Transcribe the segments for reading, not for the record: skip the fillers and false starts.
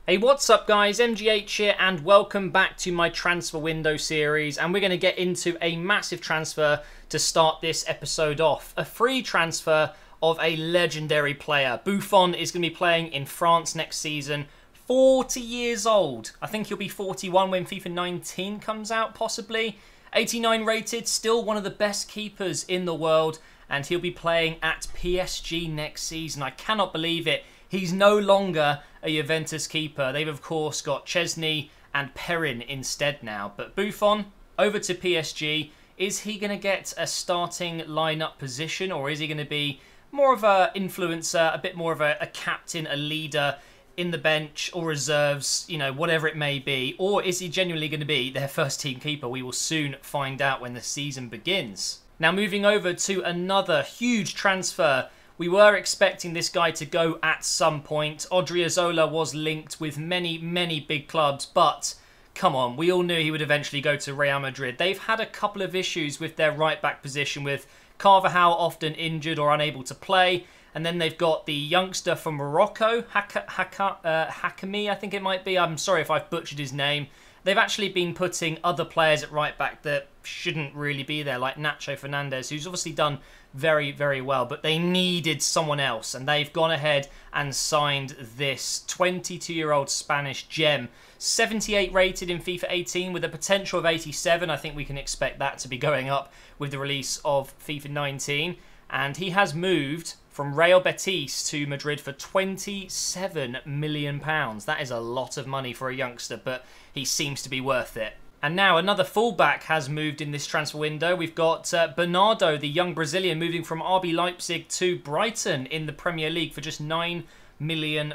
Hey, what's up guys, MGH here and welcome back to my transfer window series, and we're going to get into a massive transfer to start this episode off. A free transfer of a legendary player. Buffon is going to be playing in France next season. 40 years old. I think he'll be 41 when FIFA 19 comes out, possibly. 89 rated, still one of the best keepers in the world, and he'll be playing at PSG next season. I cannot believe it. He's no longer a Juventus keeper. They've, of course, got Chesney and Perrin instead now. But Buffon, over to PSG. Is he going to get a starting lineup position, or is he going to be more of an influencer, a bit more of a captain, a leader in the bench or reserves, you know, whatever it may be? Or is he genuinely going to be their first team keeper? We will soon find out when the season begins. Now, moving over to another huge transfer. We were expecting this guy to go at some point. Odriozola was linked with many big clubs, but come on, we all knew he would eventually go to Real Madrid. They've had a couple of issues with their right-back position, with Carvajal often injured or unable to play, and then they've got the youngster from Morocco, Hakimi, I think it might be. I'm sorry if I've butchered his name. They've actually been putting other players at right-back that shouldn't really be there, like Nacho Fernandez, who's obviously done very well, but they needed someone else, and they've gone ahead and signed this 22-year-old Spanish gem. 78 rated in FIFA 18 with a potential of 87. I think we can expect that to be going up with the release of FIFA 19. And he has moved from Real Betis to Madrid for £27 million. That is a lot of money for a youngster, but he seems to be worth it. And now another fullback has moved in this transfer window. We've got Bernardo, the young Brazilian, moving from RB Leipzig to Brighton in the Premier League for just £9 million.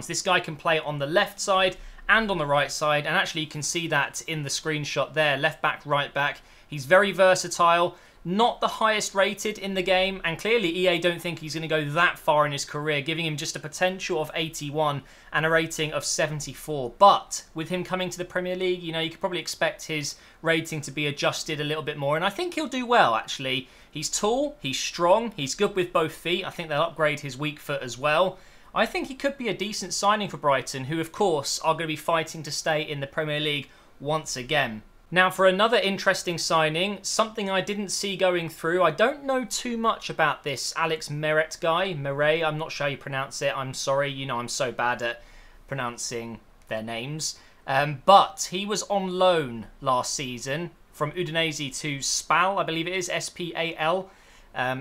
This guy can play on the left side and on the right side, and actually you can see that in the screenshot there. Left back, right back. He's very versatile. Not the highest rated in the game, and clearly EA don't think he's going to go that far in his career, giving him just a potential of 81 and a rating of 74. But with him coming to the Premier League, you know, you could probably expect his rating to be adjusted a little bit more, and I think he'll do well, actually. He's tall, he's strong, he's good with both feet. I think they'll upgrade his weak foot as well. I think he could be a decent signing for Brighton, who of course are going to be fighting to stay in the Premier League once again. Now, for another interesting signing, something I didn't see going through. I don't know too much about this Alex Meret guy. Meret, I'm not sure how you pronounce it. I'm sorry, you know, I'm so bad at pronouncing their names. But he was on loan last season from Udinese to Spal, I believe it is, S-P-A-L,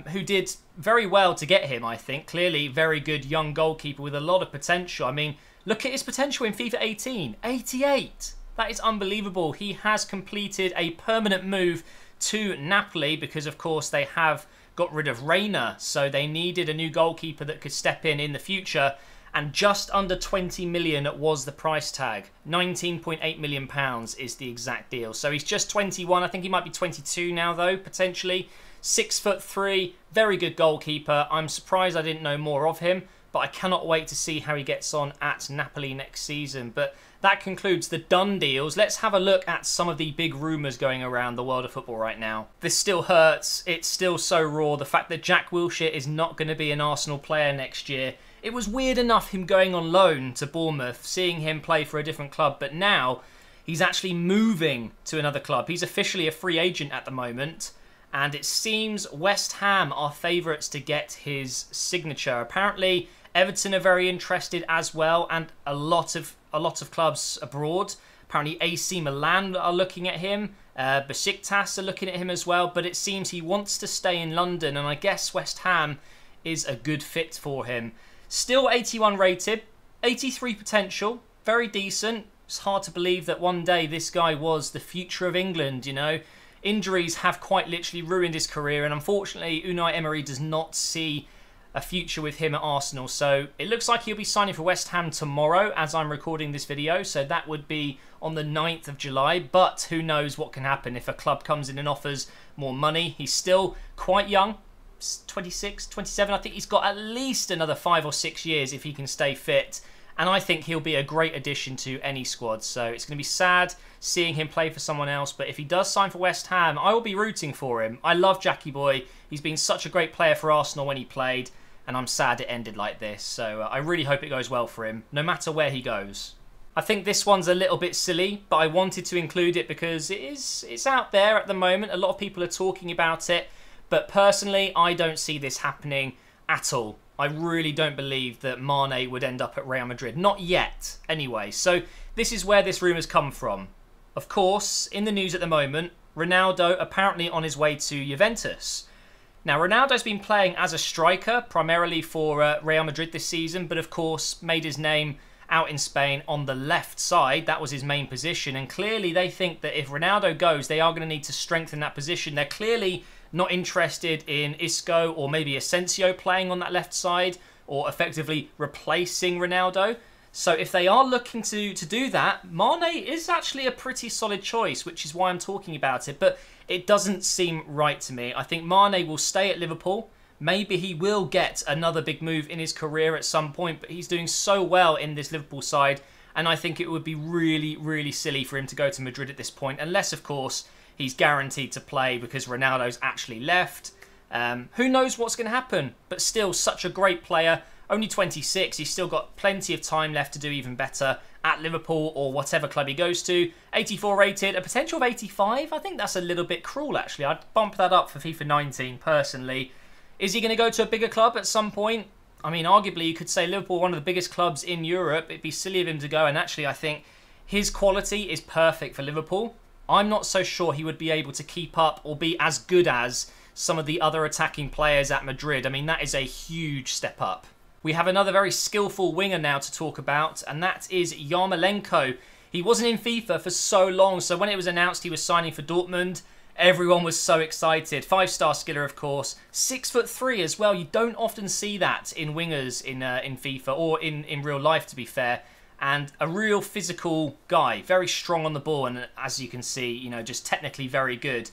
who did very well to get him, I think. Clearly, very good young goalkeeper with a lot of potential. I mean, look at his potential in FIFA 18. 88! That is unbelievable. He has completed a permanent move to Napoli because, of course, they have got rid of Reina. So they needed a new goalkeeper that could step in the future. And just under 20 million was the price tag. £19.8 million is the exact deal. So he's just 21. I think he might be 22 now, though, potentially. 6'3", very good goalkeeper. I'm surprised I didn't know more of him, but I cannot wait to see how he gets on at Napoli next season. But that concludes the done deals. Let's have a look at some of the big rumours going around the world of football right now. This still hurts. It's still so raw. The fact that Jack Wilshere is not going to be an Arsenal player next year. It was weird enough him going on loan to Bournemouth, seeing him play for a different club, but now he's actually moving to another club. He's officially a free agent at the moment, and it seems West Ham are favourites to get his signature. Apparently, Everton are very interested as well, and a lot of clubs abroad. Apparently AC Milan are looking at him. Besiktas are looking at him as well, but it seems he wants to stay in London, and I guess West Ham is a good fit for him. Still 81 rated, 83 potential, very decent. It's hard to believe that one day this guy was the future of England, you know. Injuries have quite literally ruined his career, and unfortunately Unai Emery does not see a future with him at Arsenal. So it looks like he'll be signing for West Ham tomorrow as I'm recording this video. So that would be on the 9th of July. But who knows what can happen if a club comes in and offers more money. He's still quite young, 26, 27. I think he's got at least another 5 or 6 years if he can stay fit. And I think he'll be a great addition to any squad. So it's going to be sad seeing him play for someone else. But if he does sign for West Ham, I will be rooting for him. I love Jackie Boy. He's been such a great player for Arsenal when he played. And I'm sad it ended like this. So I really hope it goes well for him, no matter where he goes. I think this one's a little bit silly, but I wanted to include it because it's out there at the moment. A lot of people are talking about it, but personally, I don't see this happening at all. I really don't believe that Mane would end up at Real Madrid. Not yet, anyway. So this is where this rumour's come from. Of course, in the news at the moment, Ronaldo apparently on his way to Juventus. Now, Ronaldo's been playing as a striker, primarily for Real Madrid this season, but of course made his name out in Spain on the left side. That was his main position, and clearly they think that if Ronaldo goes, they are going to need to strengthen that position. They're clearly not interested in Isco or maybe Asensio playing on that left side or effectively replacing Ronaldo. So if they are looking to do that, Mane is actually a pretty solid choice, which is why I'm talking about it. But it doesn't seem right to me. I think Mane will stay at Liverpool. Maybe he will get another big move in his career at some point, but he's doing so well in this Liverpool side, and I think it would be really, really silly for him to go to Madrid at this point, unless, of course, he's guaranteed to play because Ronaldo's actually left. Who knows what's going to happen, but still such a great player. Only 26, he's still got plenty of time left to do even better at Liverpool or whatever club he goes to. 84 rated, a potential of 85. I think that's a little bit cruel, actually. I'd bump that up for FIFA 19, personally. Is he going to go to a bigger club at some point? I mean, arguably, you could say Liverpool, one of the biggest clubs in Europe. It'd be silly of him to go, and actually, I think his quality is perfect for Liverpool. I'm not so sure he would be able to keep up or be as good as some of the other attacking players at Madrid. I mean, that is a huge step up. We have another very skillful winger now to talk about, and that is Yarmolenko. He wasn't in FIFA for so long, so when it was announced he was signing for Dortmund, everyone was so excited. 5-star skiller, of course. 6'3" as well. You don't often see that in wingers in FIFA or in real life, to be fair. And a real physical guy, very strong on the ball, and as you can see, you know, just technically very good.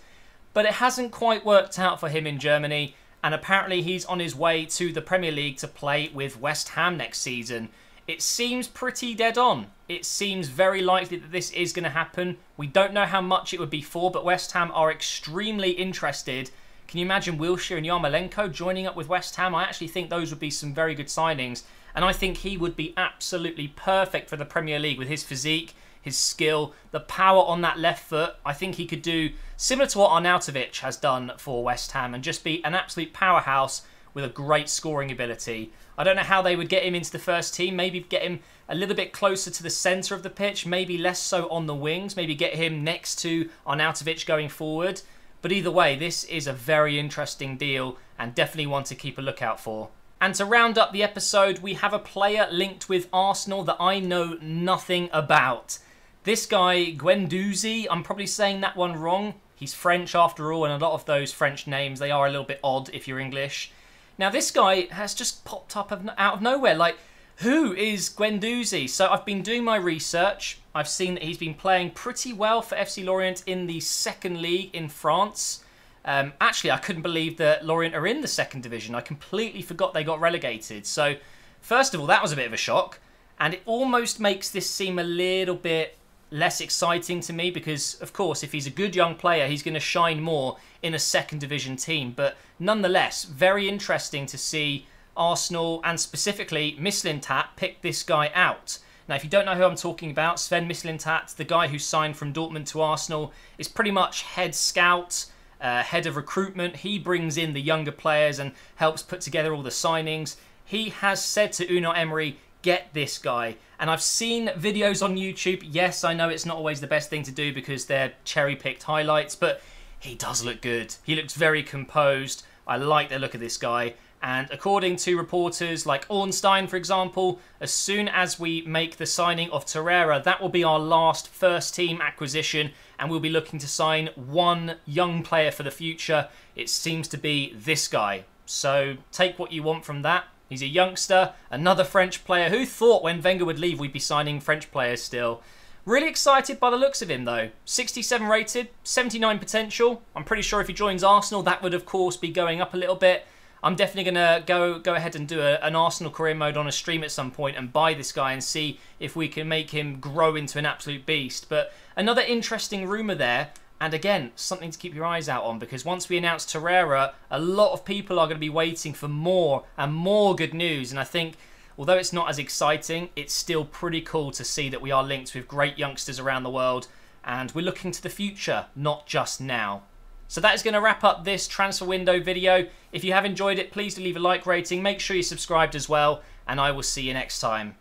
But it hasn't quite worked out for him in Germany, and apparently he's on his way to the Premier League to play with West Ham next season. It seems pretty dead on. It seems very likely that this is going to happen. We don't know how much it would be for, but West Ham are extremely interested. Can you imagine Wilshere and Yarmolenko joining up with West Ham? I actually think those would be some very good signings. And I think he would be absolutely perfect for the Premier League with his physique, his skill, the power on that left foot. I think he could do similar to what Arnautovic has done for West Ham and just be an absolute powerhouse with a great scoring ability. I don't know how they would get him into the first team. Maybe get him a little bit closer to the centre of the pitch. Maybe less so on the wings. Maybe get him next to Arnautovic going forward. But either way, this is a very interesting deal and definitely one to keep a lookout for. And to round up the episode, we have a player linked with Arsenal that I know nothing about. This guy, Guendouzi, I'm probably saying that one wrong. He's French after all, and a lot of those French names, they are a little bit odd if you're English. Now, this guy has just popped up out of nowhere. Like, who is Guendouzi? So I've been doing my research. I've seen that he's been playing pretty well for FC Lorient in the second league in France. Actually, I couldn't believe that Lorient are in the second division. I completely forgot they got relegated. So, first of all, that was a bit of a shock. And it almost makes this seem a little bit less exciting to me because, of course, if he's a good young player, he's going to shine more in a second division team. But nonetheless, very interesting to see Arsenal and specifically Mislintat pick this guy out. Now, if you don't know who I'm talking about, Sven Mislintat, the guy who signed from Dortmund to Arsenal, is pretty much head scout, head of recruitment. He brings in the younger players and helps put together all the signings. He has said to Unai Emery, get this guy. And I've seen videos on YouTube. Yes, I know it's not always the best thing to do because they're cherry-picked highlights, but he does look good. He looks very composed. I like the look of this guy. And according to reporters like Ornstein, for example, as soon as we make the signing of Torreira, that will be our last first-team acquisition, and we'll be looking to sign one young player for the future. It seems to be this guy. So take what you want from that. He's a youngster, another French player. Who thought when Wenger would leave we'd be signing French players still? Really excited by the looks of him though. 67 rated, 79 potential. I'm pretty sure if he joins Arsenal, that would of course be going up a little bit. I'm definitely going to go ahead and do an Arsenal career mode on a stream at some point and buy this guy and see if we can make him grow into an absolute beast. But another interesting rumour there. And again, something to keep your eyes out on, because once we announce Torreira, a lot of people are going to be waiting for more and more good news. And I think although it's not as exciting, it's still pretty cool to see that we are linked with great youngsters around the world, and we're looking to the future, not just now. So that is going to wrap up this transfer window video. If you have enjoyed it, please do leave a like rating. Make sure you're subscribed as well, and I will see you next time.